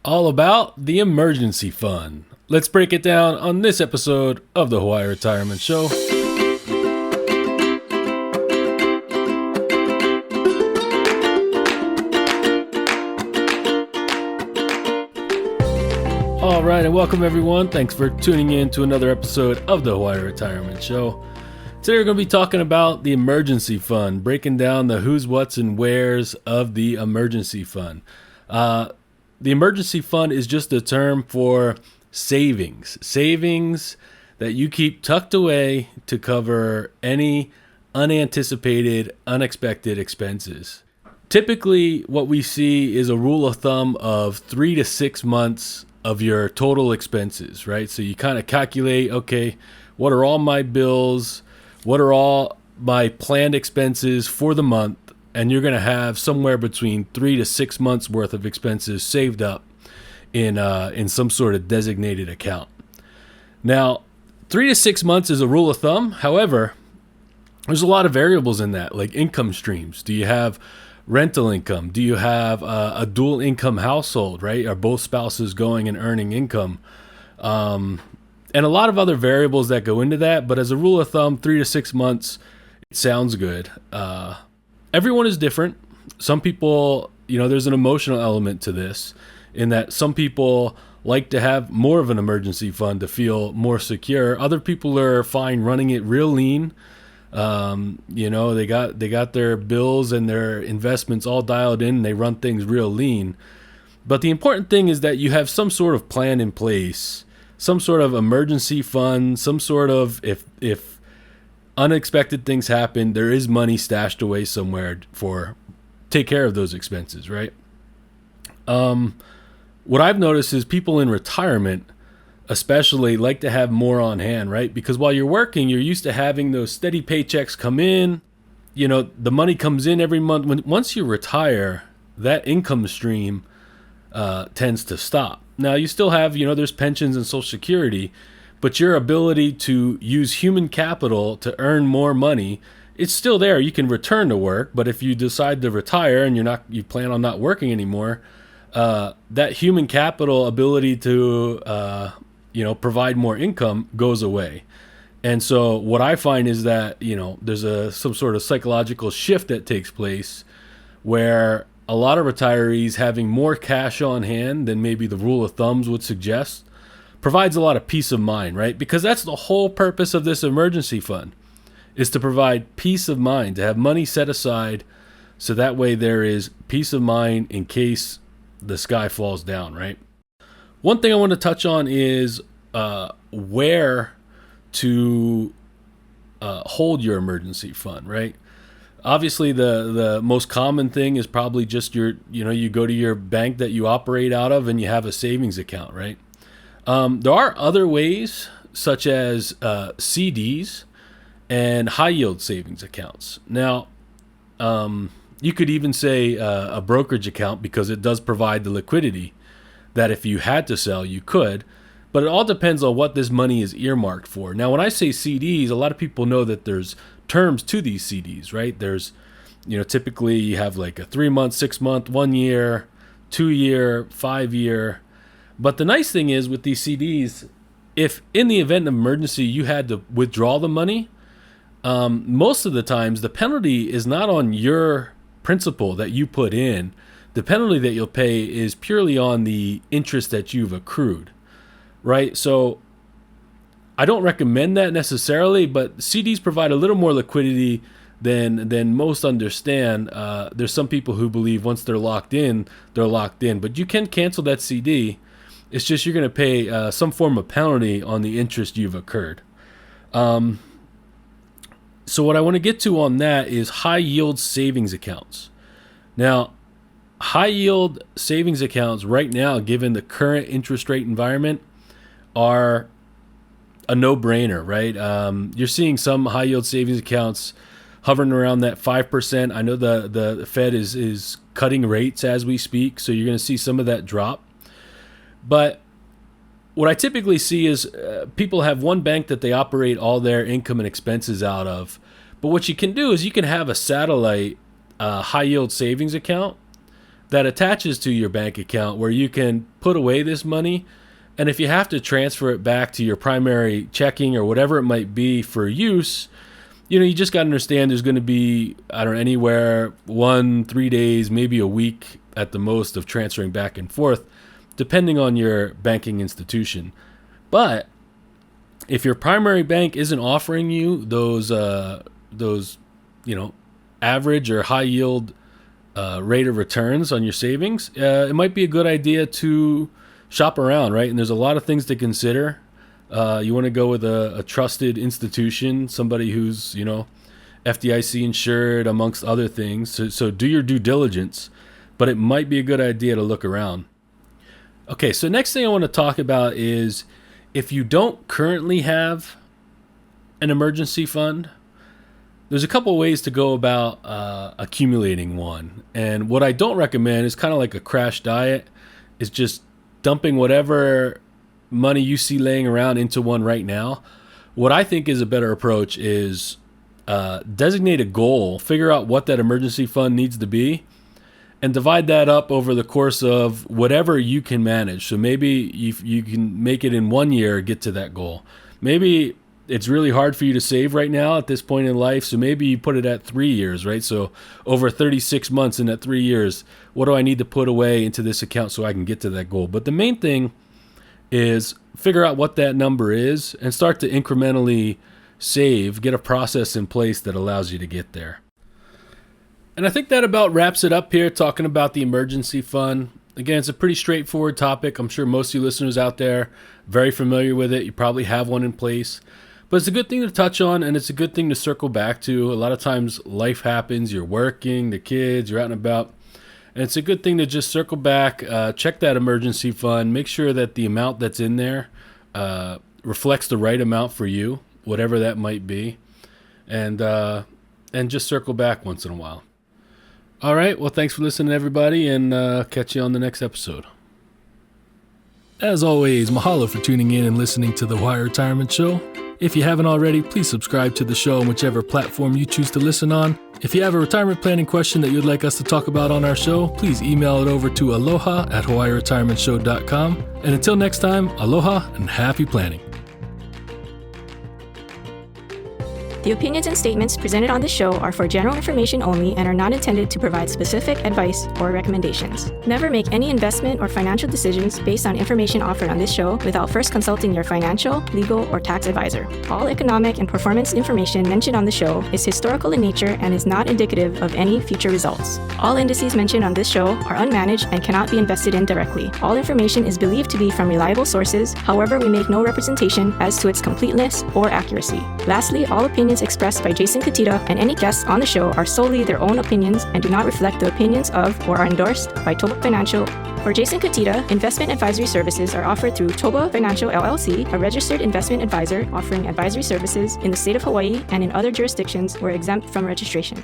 all about the emergency fund. Let's break it down on this episode of the Hawaii Retirement Show. All right, and welcome everyone. Thanks for tuning in to another episode of the Hawaii Retirement Show. Today we're going to be talking about the emergency fund, breaking down the who's, what's, and where's of the emergency fund. The emergency fund is just a term for savings that you keep tucked away to cover any unanticipated, unexpected expenses. Typically, what we see is a rule of thumb of 3 to 6 months of your total expenses, right? So you kind of calculate, okay, what are all my bills? What are all my planned expenses for the month? And you're going to have somewhere between 3 to 6 months worth of expenses saved up in some sort of designated account. Now, 3 to 6 months is a rule of thumb. However, there's a lot of variables in that, like income streams. Do you have rental income? Do you have a dual income household, right? Are both spouses going and earning income? And a lot of other variables that go into that. But as a rule of thumb, 3 to 6 months, it sounds good. Everyone is different. Some people, there's an emotional element to this in that some people like to have more of an emergency fund to feel more secure. Other people are fine running it real lean. They got their bills and their investments all dialed in and they run things real lean. But the important thing is that you have some sort of plan in place, some sort of emergency fund, some sort of, if unexpected things happen, there is money stashed away somewhere for take care of those expenses, right? What I've noticed is people in retirement especially like to have more on hand, right? Because while you're working, you're used to having those steady paychecks come in. The money comes in every month. Once you retire, that income stream tends to stop. Now, you still have, there's pensions and Social Security, but your ability to use human capital to earn more money, it's still there. You can return to work, but if you decide to retire and you plan on not working anymore, that human capital ability to provide more income goes away. And so what I find is that, there's some sort of psychological shift that takes place where a lot of retirees having more cash on hand than maybe the rule of thumbs would suggest provides a lot of peace of mind, right? Because that's the whole purpose of this emergency fund, is to provide peace of mind, to have money set aside so that way there is peace of mind in case the sky falls down, right? One thing I want to touch on is where to hold your emergency fund, right? Obviously, the most common thing is probably just you go to your bank that you operate out of and you have a savings account, right? There are other ways, such as CDs and high yield savings accounts. Now, you could even say a brokerage account because it does provide the liquidity that if you had to sell, you could. But it all depends on what this money is earmarked for. Now, when I say CDs, a lot of people know that there's terms to these CDs, right? There's, typically you have like a 3 month, 6 month, 1 year, 2 year, 5 year. But the nice thing is with these CDs, if in the event of emergency you had to withdraw the money, most of the times the penalty is not on your principal that you put in. The penalty that you'll pay is purely on the interest that you've accrued, right? So I don't recommend that necessarily, but CDs provide a little more liquidity than most understand. There's some people who believe once they're locked in, but you can cancel that CD. It's just you're going to pay some form of penalty on the interest you've accrued. So what I want to get to on that is high yield savings accounts. Now, high yield savings accounts right now, given the current interest rate environment, are a no-brainer, right? You're seeing some high yield savings accounts hovering around that 5%. I know the Fed is cutting rates as we speak, so you're going to see some of that drop. But what I typically see is people have one bank that they operate all their income and expenses out of. But what you can do is you can have a satellite high yield savings account that attaches to your bank account where you can put away this money. And if you have to transfer it back to your primary checking or whatever it might be for use, you just got to understand there's going to be, I don't know, anywhere 1-3 days, maybe a week at the most of transferring back and forth, depending on your banking institution. But if your primary bank isn't offering you those average or high yield rate of returns on your savings, it might be a good idea to shop around, right? And there's a lot of things to consider. You want to go with a trusted institution, somebody who's, FDIC insured, amongst other things. So do your due diligence, but it might be a good idea to look around. Okay, so next thing I want to talk about is if you don't currently have an emergency fund, there's a couple ways to go about accumulating one. And what I don't recommend is kind of like a crash diet, is just dumping whatever money you see laying around into one right now. What I think is a better approach is designate a goal, figure out what that emergency fund needs to be, and divide that up over the course of whatever you can manage. So maybe if you can make it in 1 year, get to that goal. Maybe it's really hard for you to save right now at this point in life, so maybe you put it at 3 years, right? So over 36 months in that 3 years, what do I need to put away into this account so I can get to that goal? But the main thing is figure out what that number is and start to incrementally save, get a process in place that allows you to get there. And I think that about wraps it up here, talking about the emergency fund. Again, it's a pretty straightforward topic. I'm sure most of you listeners out there are very familiar with it. You probably have one in place. But it's a good thing to touch on, and it's a good thing to circle back to. A lot of times life happens, you're working, the kids, you're out and about. And it's a good thing to just circle back, check that emergency fund, make sure that the amount that's in there reflects the right amount for you, whatever that might be. And just circle back once in a while. All right, well, thanks for listening, everybody, and catch you on the next episode. As always, mahalo for tuning in and listening to the Hawaii Retirement Show. If you haven't already, please subscribe to the show on whichever platform you choose to listen on. If you have a retirement planning question that you'd like us to talk about on our show, please email it over to aloha@hawaiiretirementshow.com. And until next time, aloha and happy planning. The opinions and statements presented on this show are for general information only and are not intended to provide specific advice or recommendations. Never make any investment or financial decisions based on information offered on this show without first consulting your financial, legal, or tax advisor. All economic and performance information mentioned on the show is historical in nature and is not indicative of any future results. All indices mentioned on this show are unmanaged and cannot be invested in directly. All information is believed to be from reliable sources. However, we make no representation as to its completeness or accuracy. Lastly, all opinions expressed by Jason Cutitta and any guests on the show are solely their own opinions and do not reflect the opinions of or are endorsed by ToBA Financial. For Jason Cutitta, investment advisory services are offered through ToBA Financial LLC, a registered investment advisor offering advisory services in the state of Hawaii and in other jurisdictions where exempt from registration.